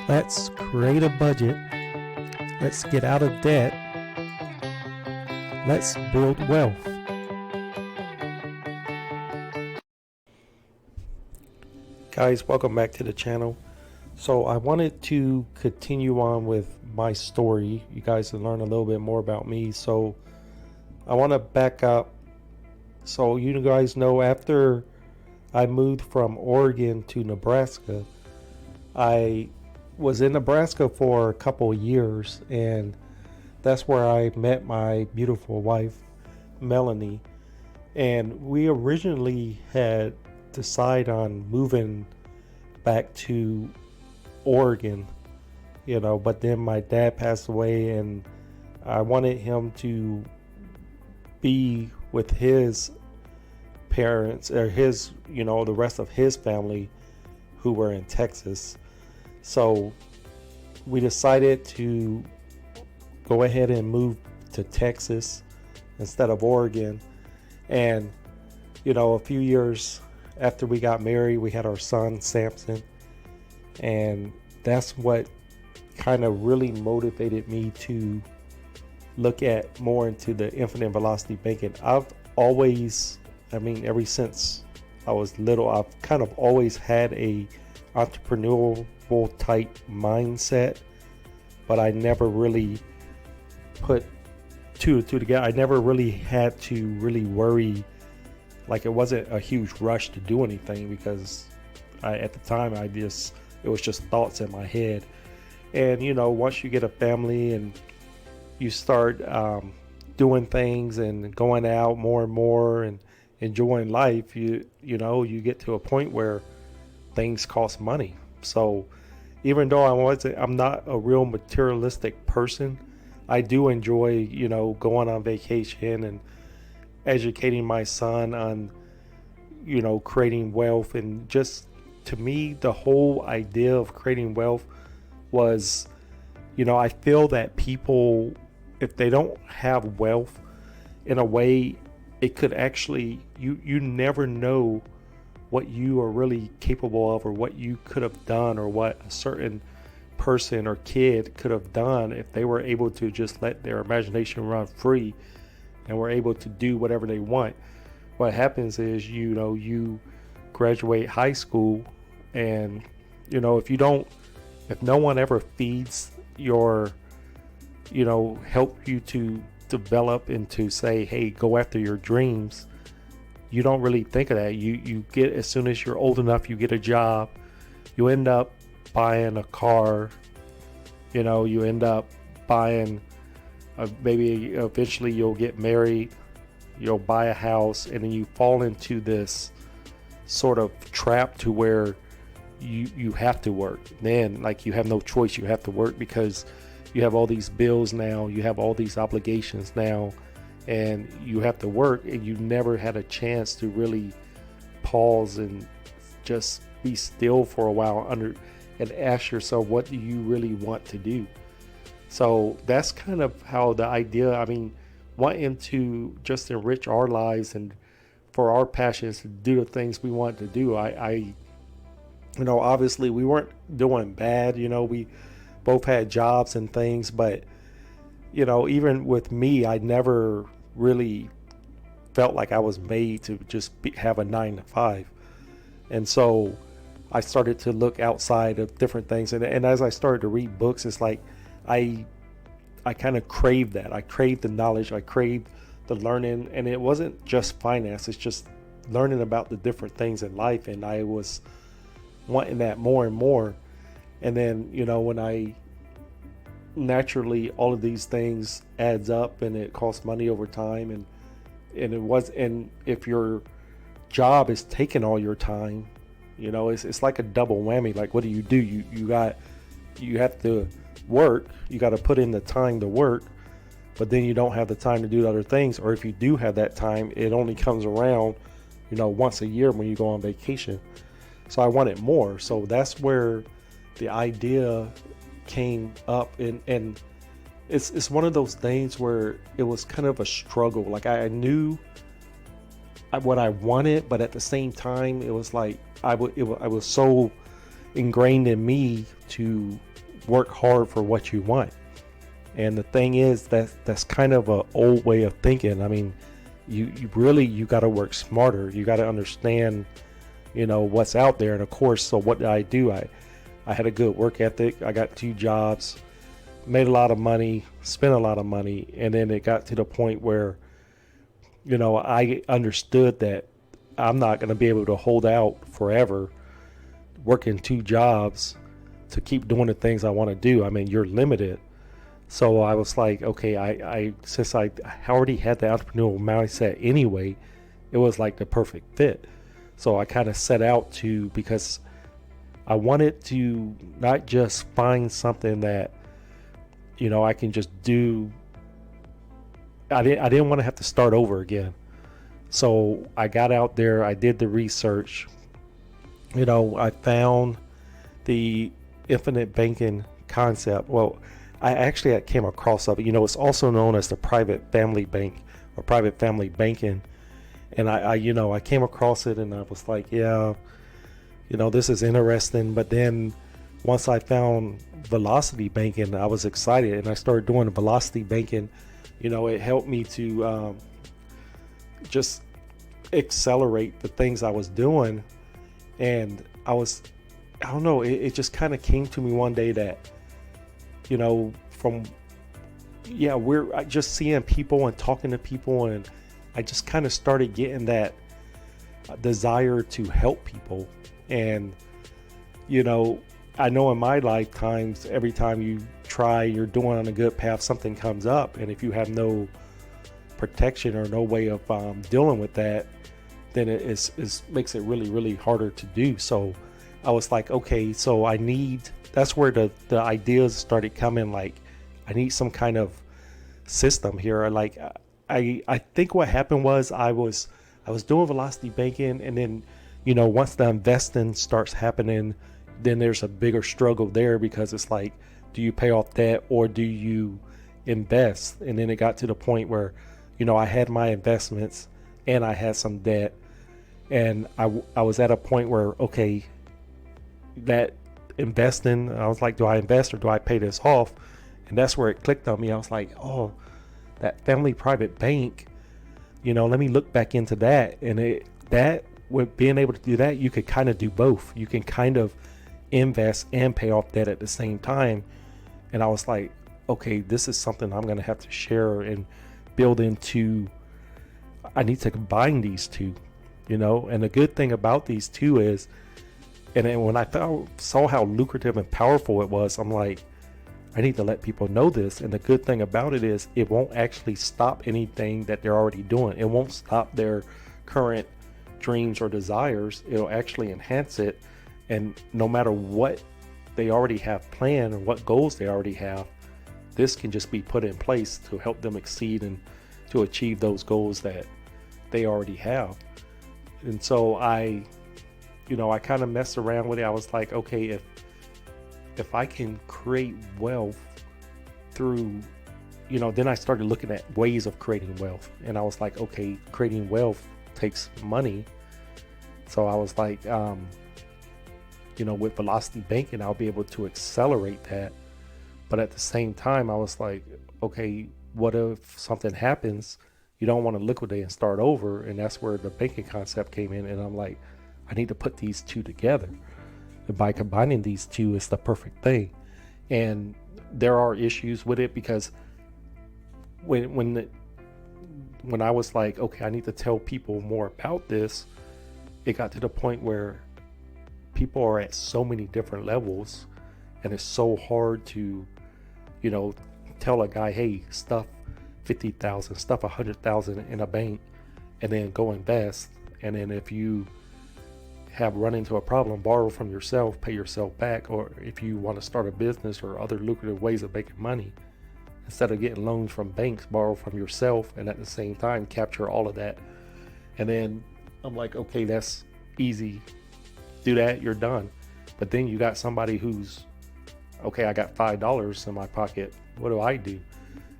Let's create a budget. Let's get out of debt. Let's build wealth. Guys, welcome back to the channel. So I wanted to continue on with my story. You guys can learn a little bit more about me. So I want to back up. So you guys know, after I moved from Oregon to Nebraska, I was in Nebraska for a couple of years, and that's where I met my beautiful wife, Melanie. And we originally had decided on moving back to Oregon, but then my dad passed away, and I wanted him to be with his parents, or the rest of his family who were in Texas. So we decided to go ahead and move to Texas instead of Oregon. And a few years after we got married, we had our son Samson, and that's what kind of really motivated me to look at more into the infinite velocity banking. I've always, ever since I was little, I've kind of always had a entrepreneurial type mindset, but I never really put two and two together. I never really had to really worry. Like, it wasn't a huge rush to do anything, because at the time it was just thoughts in my head. And once you get a family and you start doing things and going out more and more and enjoying life, you get to a point where things cost money. So even though I'm not a real materialistic person, I do enjoy going on vacation and educating my son on creating wealth. And just, to me, the whole idea of creating wealth was, I feel that people, if they don't have wealth, in a way, it could actually, you never know what you are really capable of, or what you could have done, or what a certain person or kid could have done if they were able to just let their imagination run free and were able to do whatever they want. What happens is, you graduate high school, and if no one ever feeds your, help you to develop into, say, hey, go after your dreams, you don't really think of that. You get, as soon as you're old enough, you get a job, you end up buying a car, you end up buying maybe eventually you'll get married, you'll buy a house, and then you fall into this sort of trap to where you have to work. Then, like, you have no choice, you have to work, because you have all these bills now, you have all these obligations now, and you have to work, and you never had a chance to really pause and just be still for a while and ask yourself, what do you really want to do? So that's kind of how the idea, wanting to just enrich our lives and for our passions to do the things we want to do. Obviously we weren't doing bad, we both had jobs and things, but even with me, I never really felt like I was made to just have a 9 to 5. And so I started to look outside of different things, and as I started to read books, it's like I kind of craved that. I craved the knowledge, I craved the learning, and it wasn't just finance, it's just learning about the different things in life, and I was wanting that more and more. And then when I naturally, all of these things adds up, and it costs money over time, and if your job is taking all your time, it's like a double whammy. Like, what do? You have to work, you got to put in the time to work, but then you don't have the time to do other things. Or if you do have that time, it only comes around once a year when you go on vacation. So I wanted more. So that's where the idea came up, and it's one of those things where it was kind of a struggle. Like, I knew what I wanted, but at the same time, it was like I was so ingrained in me to work hard for what you want. And the thing is that that's kind of an old way of thinking. I mean, you really, you got to work smarter. You got to understand, what's out there. And of course, so what did I do? I had a good work ethic. I got 2 jobs, made a lot of money, spent a lot of money. And then it got to the point where, I understood that I'm not going to be able to hold out forever working 2 jobs to keep doing the things I want to do. I mean, you're limited. So I was like, okay, since I already had the entrepreneurial mindset anyway, it was like the perfect fit. So I kind of set out to, because I wanted to not just find something that, I can just do. I didn't want to have to start over again. So I got out there, I did the research, I found the infinite banking concept. Well, I came across of it. It's also known as the private family bank or private family banking. And I came across it and I was like, yeah, this is interesting. But then once I found velocity banking, I was excited and I started doing velocity banking. It helped me to just accelerate the things I was doing. And I don't know, it just kind of came to me one day that, we're just seeing people and talking to people, and I just kind of started getting that desire to help people. And I know in my lifetimes, every time you're doing on a good path, something comes up, and if you have no protection or no way of dealing with that, then it makes it really, really harder to do. So I was like, okay, so that's where the ideas started coming. Like, I need some kind of system here. Like, I think what happened was I was doing velocity banking, and then, once the investing starts happening, then there's a bigger struggle there, because it's like, do you pay off debt or do you invest? And then it got to the point where, I had my investments and I had some debt, and I was at a point where, okay, that investing, I was like, do I invest or do I pay this off? And that's where it clicked on me. I was like, oh, that family private bank, let me look back into that. And with being able to do that, you could kind of do both. You can kind of invest and pay off debt at the same time. And I was like, okay, this is something I'm going to have to share and build into. I need to combine these two, and the good thing about these two is, and then when I saw how lucrative and powerful it was, I'm like, I need to let people know this. And the good thing about it is, it won't actually stop anything that they're already doing. It won't stop their current dreams or desires. It'll actually enhance it. And no matter what they already have planned or what goals they already have, this can just be put in place to help them exceed and to achieve those goals that they already have. And so I kind of messed around with it. I was like, okay, if I can create wealth through, then I started looking at ways of creating wealth. And I was like, okay, creating wealth takes money. So I was like, with velocity banking, I'll be able to accelerate that. But at the same time, I was like, okay, what if something happens? You don't want to liquidate and start over. And that's where the banking concept came in. And I'm like, I need to put these two together. And by combining these two, it's the perfect thing. And there are issues with it, because when I was like, okay, I need to tell people more about this, it got to the point where people are at so many different levels, and it's so hard to, tell a guy, hey, stuff 50,000, stuff 100,000 in a bank, and then go invest. And then if you have run into a problem, borrow from yourself, pay yourself back. Or if you want to start a business or other lucrative ways of making money, instead of getting loans from banks, borrow from yourself, and at the same time capture all of that. And then I'm like, okay, that's easy. Do that, you're done. But then you got somebody who's, okay, I got $5 in my pocket. What do I do?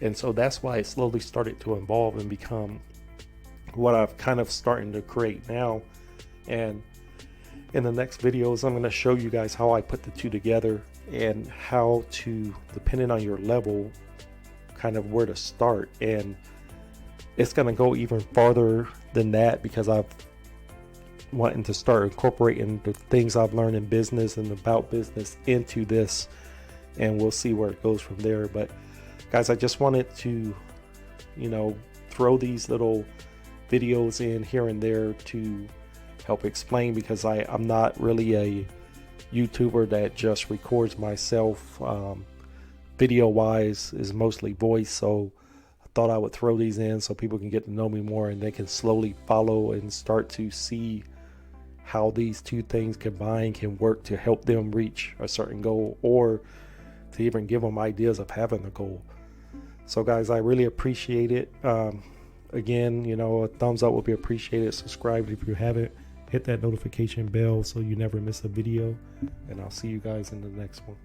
And so that's why it slowly started to evolve and become what I've kind of starting to create now. And in the next videos, I'm going to show you guys how I put the two together. and how to, depending on your level, kind of where to start. And it's going to go even farther than that, because I've wanting to start incorporating the things I've learned in business and about business into this, and we'll see where it goes from there. But guys, I just wanted to, throw these little videos in here and there to help explain, because I'm not really a YouTuber that just records myself. Video wise is mostly voice, so I thought I would throw these in so people can get to know me more, and they can slowly follow and start to see how these two things combined can work to help them reach a certain goal, or to even give them ideas of having a goal. So guys, I really appreciate it. Again, a thumbs up would be appreciated. Subscribe if you haven't. Hit that notification bell so you never miss a video, and I'll see you guys in the next one.